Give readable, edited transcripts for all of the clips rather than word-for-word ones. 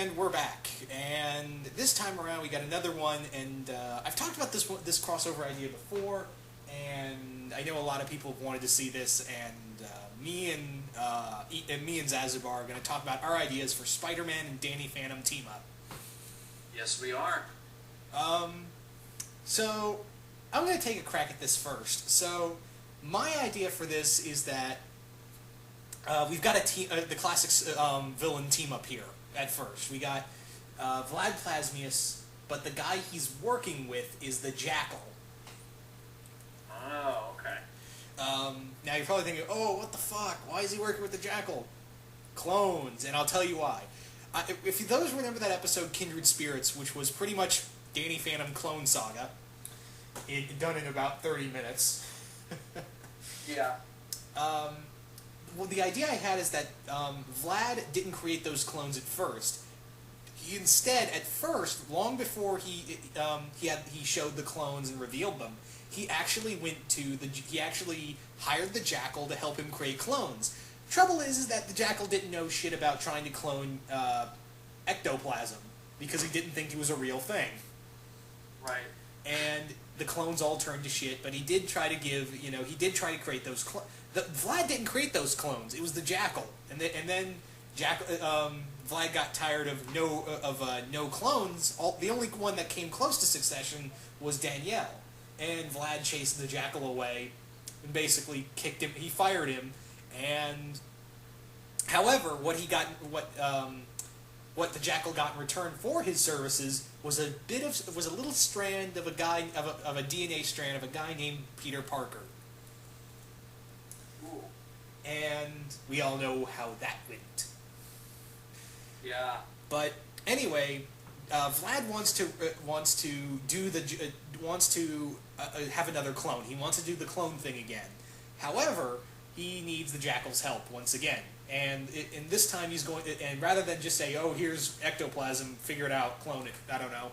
And we're back. And this time around, we got another one. And I've talked about this crossover idea before, and I know a lot of people have wanted to see this. And me and Zazubar are going to talk about our ideas for Spider-Man and Danny Phantom team up. Yes, we are. So I'm going to take a crack at this first. So my idea for this is that we've got the classic villain team up here at first. We got Vlad Plasmius, but the guy he's working with is the Jackal. Oh, okay. Now you're probably thinking, oh, what the fuck? Why is he working with the Jackal? Clones, and I'll tell you why. If those remember that episode, Kindred Spirits, which was pretty much Danny Phantom clone saga, done in about 30 minutes. Yeah. Well, the idea I had is that Vlad didn't create those clones at first. Instead, at first, long before he showed the clones and revealed them, he actually hired the Jackal to help him create clones. Trouble is that the Jackal didn't know shit about trying to clone ectoplasm because he didn't think it was a real thing. Right. And the clones all turned to shit, but he did try to create those clones. Vlad didn't create those clones. It was the Jackal, and then Vlad got tired of no clones. The only one that came close to succession was Danielle, and Vlad chased the Jackal away and basically kicked him. He fired him, and however, what the Jackal got in return for his services was a little strand of a DNA strand of a guy named Peter Parker. Ooh. And we all know how that went. Yeah. But anyway, Vlad wants to have another clone. He wants to do the clone thing again. However, he needs the Jackal's help once again. And this time he's going to, and rather than just say, "Oh, here's ectoplasm, figure it out, clone it," I don't know.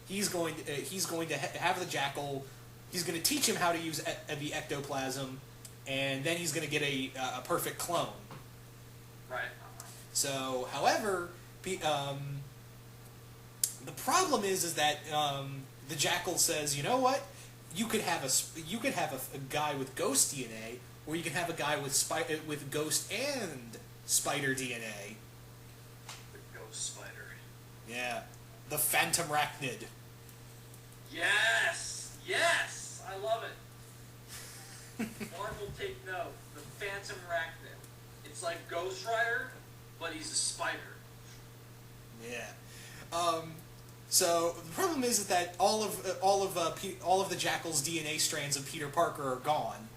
He's going to have the Jackal. He's going to teach him how to use the ectoplasm, and then he's going to get a perfect clone. Right. So, however, the problem is that the Jackal says, you know what? You could have a guy with ghost DNA, or you can have a guy with ghost and spider DNA. The ghost spider. Yeah, the Phantom Arachnid. Yes! Yes! I love it. Marvel, take note. The Phantom Arachnid. It's like Ghost Rider, but he's a spider. Yeah. So the problem is that all of the Jackal's DNA strands of Peter Parker are gone,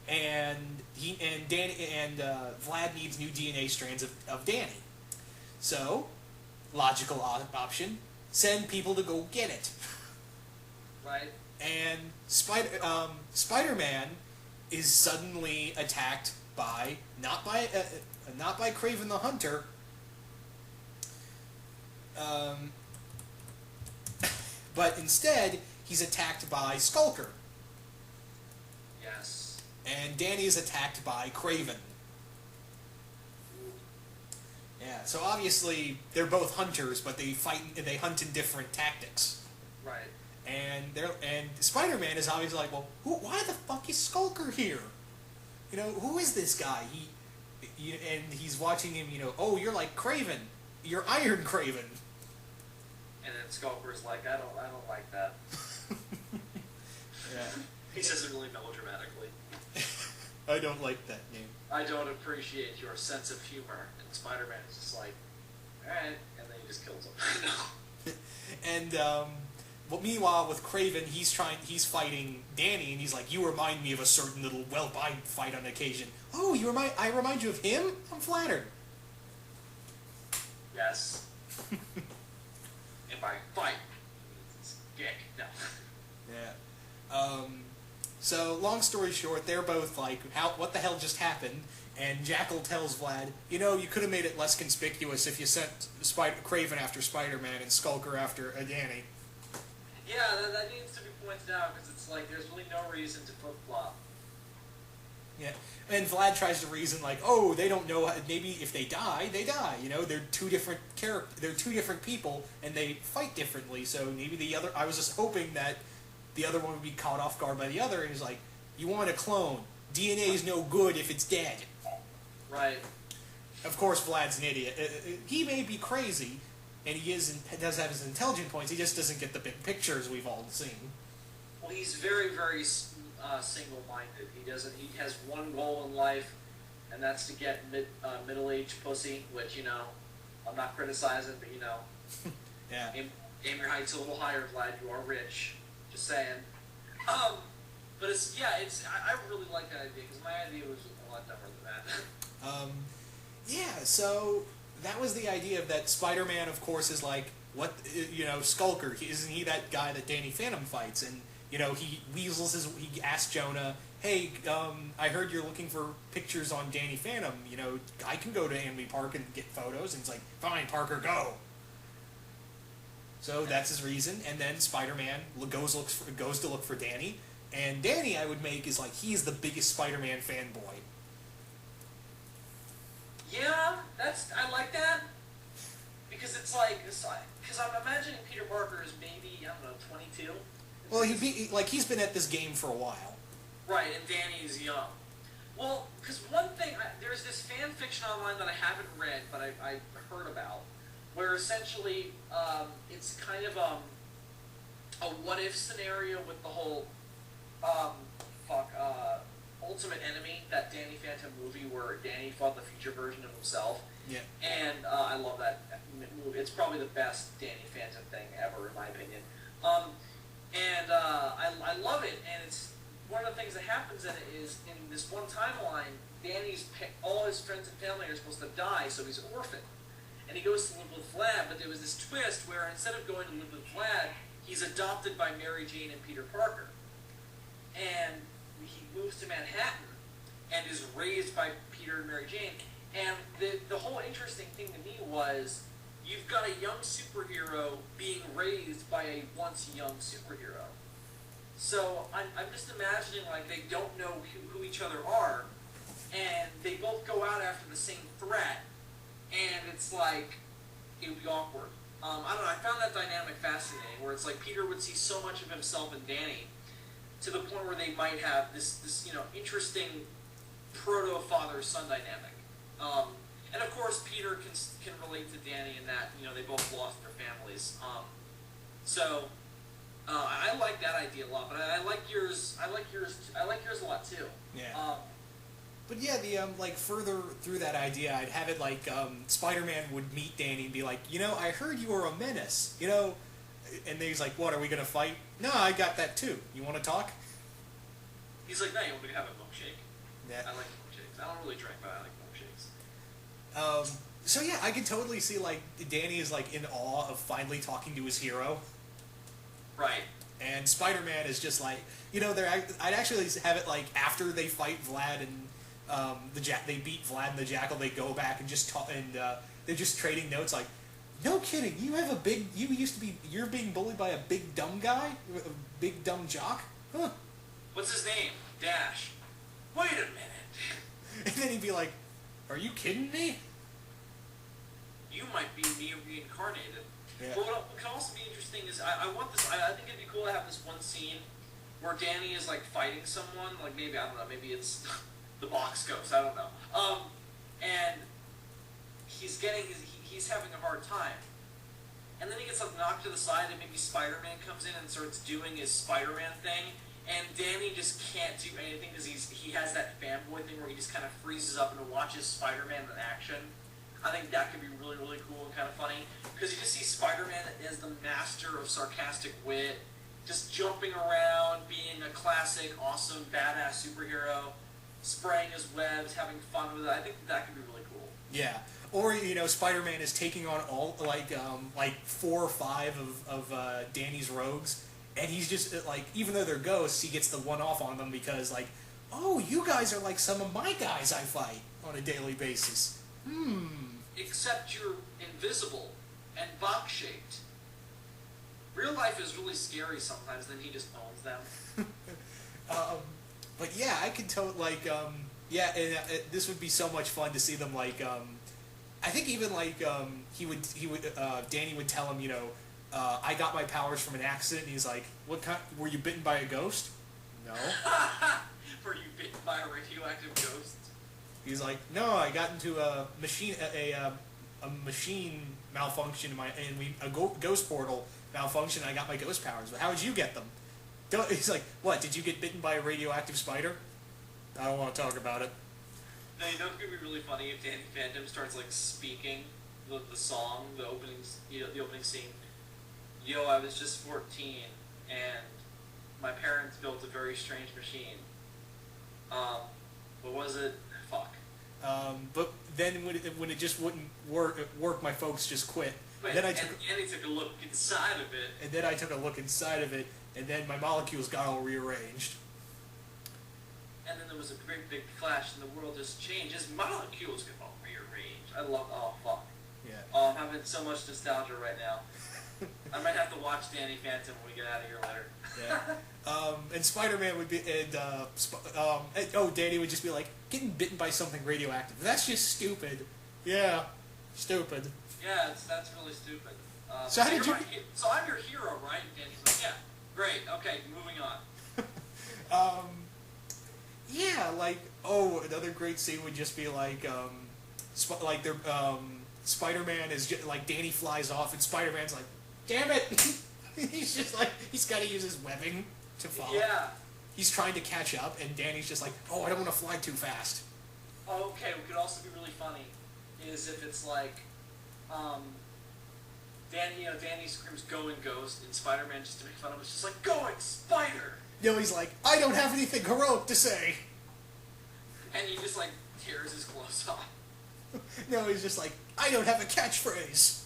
and Vlad needs new DNA strands of Danny. So, logical option: send people to go get it. Right. And Spider-Man is suddenly attacked by not by Kraven the Hunter. But instead, he's attacked by Skulker. Yes. And Danny is attacked by Kraven. Yeah, so obviously they're both hunters, but they hunt in different tactics. Right. And Spider-Man is obviously like, well, why the fuck is Skulker here? You know, who is this guy? And he's watching him. You know, oh, you're like Kraven. You're Iron Kraven. And then Skulker's like, I don't like that. Yeah. He says it really melodramatically. I don't like that name. I don't appreciate your sense of humor. And Spider-Man is just like, alright, and then he just kills him. And well, meanwhile, with Kraven, he's fighting Danny, and he's like, "You remind me of a certain little I fight on occasion." Oh, I remind you of him? I'm flattered. Yes. If I fight, it's gay. No. Yeah. So, long story short, they're both like, what the hell just happened? And Jackal tells Vlad, you know, you could have made it less conspicuous if you sent Kraven after Spider-Man and Skulker after Danny. Yeah, that needs to be pointed out, because it's like, there's really no reason to flip-flop. Yeah, and Vlad tries to reason like, oh, they don't know. Maybe if they die, they die. You know, they're two different They're two different people, and they fight differently. So maybe the other. I was just hoping that the other one would be caught off guard by the other, and he's like, you want a clone? DNA is no good if it's dead. Right. Of course, Vlad's an idiot. He may be crazy, and he does have his intelligent points. He just doesn't get the big pictures we've all seen. Well, he's very, very single-minded. He doesn't. He has one goal in life, and that's to get middle-aged pussy. Which, you know, I'm not criticizing, but you know, Yeah. aim your heights a little higher, Vlad. You are rich. Just saying. But it's I really like that idea because my idea was a lot dumber than that. Yeah. So that was the idea of that. Spider-Man, of course, is like what Skulker. Isn't he that guy that Danny Phantom fights? And you know, he asks Jonah, hey, I heard you're looking for pictures on Danny Phantom. You know, I can go to Amby Park and get photos. And he's like, fine, Parker, go. So that's his reason. And then Spider-Man goes to look for Danny. And Danny, I would make, is like, he's the biggest Spider-Man fanboy. Yeah, I like that. Because because I'm imagining Peter Parker is maybe, I don't know, 22? Well, he's been at this game for a while. Right, and Danny is young. Well, because one thing, there's this fan fiction online that I haven't read, but I heard about, where essentially it's kind of a what-if scenario with the whole Ultimate Enemy, that Danny Phantom movie where Danny fought the future version of himself. Yeah. And I love that movie. It's probably the best Danny Phantom thing ever, in my opinion. I love it, and it's one of the things that happens in it is, in this one timeline, all his friends and family are supposed to die, so he's orphaned. And he goes to live with Vlad, but there was this twist where instead of going to live with Vlad, he's adopted by Mary Jane and Peter Parker. And he moves to Manhattan and is raised by Peter and Mary Jane. And the whole interesting thing to me was, you've got a young superhero being raised by a once young superhero. So I'm just imagining, like, they don't know who each other are, and they both go out after the same threat, and it's like, it would be awkward. I don't know, I found that dynamic fascinating, where it's like Peter would see so much of himself in Danny, to the point where they might have this interesting proto-father-son dynamic. And of course, Peter can relate to Danny in that, they both lost their families. I like that idea a lot, but I like yours. I like yours a lot too. Yeah. But yeah, further through that idea, I'd have it like Spider-Man would meet Danny and be like, I heard you were a menace, and then he's like, what, are we gonna fight? No, I got that too. You want to talk? He's like, no, you want me to have a milkshake? Yeah. I like milkshakes. I don't really drink, but I like milkshakes. So yeah, I can totally see like Danny is like in awe of finally talking to his hero. Right. And Spider-Man is just like, I'd actually have it like after they fight Vlad and they beat Vlad and the Jackal, they go back and just talk, and they're just trading notes like, no kidding, you're being bullied by a big dumb guy, a big dumb jock, huh? What's his name? Dash. Wait a minute. And then he'd be like, are you kidding me? You might be me reincarnated. Yeah. But what can also be interesting is I want this. I think it'd be cool to have this one scene where Danny is like fighting someone. Like maybe, I don't know. Maybe it's the Box Ghost. I don't know. And he's having a hard time. And then he gets like knocked to the side, and maybe Spider-Man comes in and starts doing his Spider-Man thing. And Danny just can't do anything because he has that fanboy thing where he just kind of freezes up and watches Spider-Man in action. I think that could be really, really cool and kind of funny, because you just see Spider-Man as the master of sarcastic wit, just jumping around, being a classic, awesome, badass superhero, spraying his webs, having fun with it. I think that could be really cool. Yeah. Or, Spider-Man is taking on all, like 4 or 5 of Danny's rogues, and he's just, like, even though they're ghosts, he gets the one-off on them because, like, oh, you guys are like some of my guys I fight on a daily basis. Except you're invisible and box-shaped. Real life is really scary sometimes, then he just owns them. But yeah, I could Yeah, and this would be so much fun to see them like. I think even like Danny would tell him, I got my powers from an accident. And he's like, "What kind? Were you bitten by a ghost?" No. Were you bitten by a radioactive ghost? He's like, "No, I got into a machine machine malfunction in a ghost portal malfunction. And I got my ghost powers. But how did you get them?" He's like, "What? Did you get bitten by a radioactive spider?" I don't want to talk about it. Now, you know it's gonna be really funny if Danny Phantom starts like speaking the song, the opening, the opening scene. Yo, I was just 14, and my parents built a very strange machine. What was it? Fuck. But then when it just wouldn't work, my folks just quit. Wait, then and he took a look inside of it. And then I took a look inside of it, and then my molecules got all rearranged. And then there was a great big flash, and the world just changed. His molecules got all rearranged. I love. Oh fuck. Yeah. Oh, I'm having so much nostalgia right now. I might have to watch Danny Phantom when we get out of here later. Yeah. And Spider-Man would be, Danny would just be like, getting bitten by something radioactive. That's just stupid. Yeah, stupid. Yeah, that's really stupid. So how did you? So I'm your hero, right? Danny's like, yeah, great. Okay, moving on. Yeah, like, another great scene would just be like, Spider-Man is just, like, Danny flies off, and Spider-Man's like, damn it! He's just like, he's got to use his webbing to follow. Yeah. He's trying to catch up, and Danny's just like, I don't want to fly too fast. Okay, what could also be really funny is if it's like, Danny screams "Going Ghost," and Spider-Man, just to make fun of him, is just like, "Going Spider!" No, he's like, I don't have anything heroic to say. And he just like tears his clothes off. No, he's just like, I don't have a catchphrase.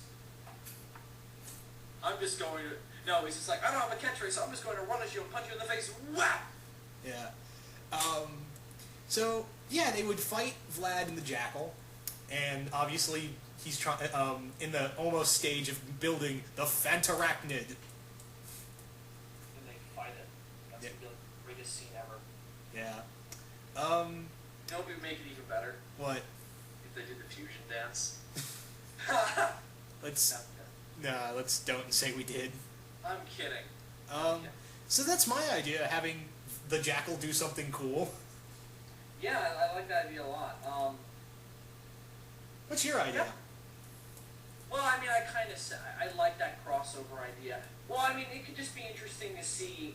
I'm just going to... No, he's just like, I don't have a catchphrase, so I'm just going to run at you and punch you in the face. Whap! Yeah. So, yeah, they would fight Vlad and the Jackal, and obviously he's in the almost stage of building the Fantarachnid. And they fight it. That's the greatest scene ever. Yeah. You know what would make it even better? What? If they did the fusion dance. Let's don't say we did. I'm kidding. So that's my idea, having the Jackal do something cool. Yeah, I like that idea a lot. What's your idea? Yeah. Well, I mean, I like that crossover idea. Well, I mean, it could just be interesting to see,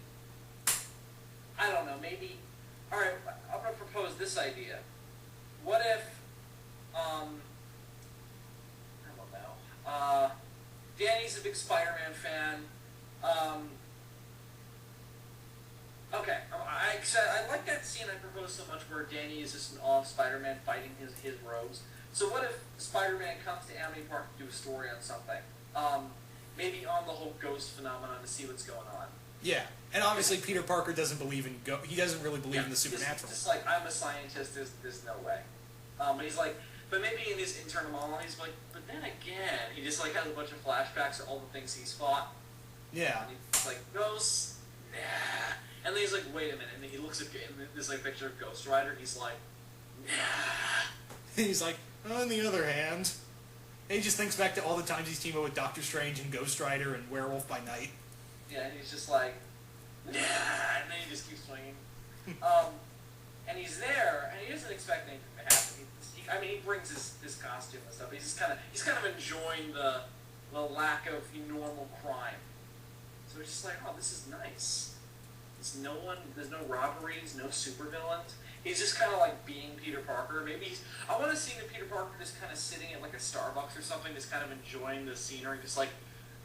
I don't know, maybe, alright, I'm going to propose this idea. What if, I don't know, Danny's a big Spider-Man fan, okay, I like that scene I proposed so much where Danny is just in awe of Spider-Man fighting his rogues. So what if Spider-Man comes to Amity Park to do a story on something? Maybe on the whole ghost phenomenon to see what's going on. Yeah, and obviously Peter Parker doesn't believe in he doesn't really believe in the supernatural. Just like, I'm a scientist, there's no way. But he's like, but maybe in his internal monologue, he's like, but then again, he just like has a bunch of flashbacks of all the things he's fought. Yeah. And he's like, ghosts? Nah. And then he's like, wait a minute, and then he looks at this like picture of Ghost Rider, and he's like, nah. He's like, on the other hand, and he just thinks back to all the times he's teamed up with Doctor Strange and Ghost Rider and Werewolf by Night. Yeah, and he's just like, nah, and then he just keeps swinging. And he's there, and he doesn't expect anything to happen. He brings his costume and stuff. He's kind of enjoying the lack of normal crime. So it's just like, oh, this is nice. There's no robberies, no supervillains. He's just kind of like being Peter Parker. Maybe I want to see the Peter Parker just kind of sitting at like a Starbucks or something, just kind of enjoying the scenery, just like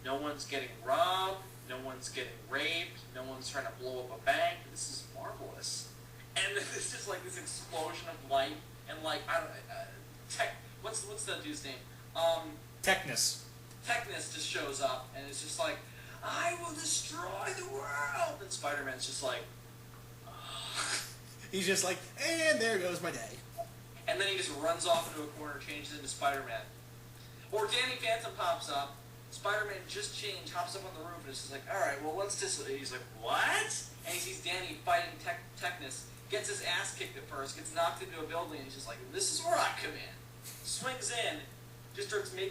no one's getting robbed, no one's getting raped, no one's trying to blow up a bank. This is marvelous. And it's just like this explosion of light and like what's the dude's name? Technus. Technus just shows up and it's just like, I will destroy the world. And Spider-Man's just like, he's just like, and there goes my day. And then he just runs off into a corner, changes into Spider-Man. Or Danny Phantom pops up, Spider-Man just changed, hops up on the roof, and it's just like, alright, well, let's just... He's like, what? And he sees Danny fighting Technus, gets his ass kicked at first, gets knocked into a building, and he's just like, this is where I come in. Swings in, just starts making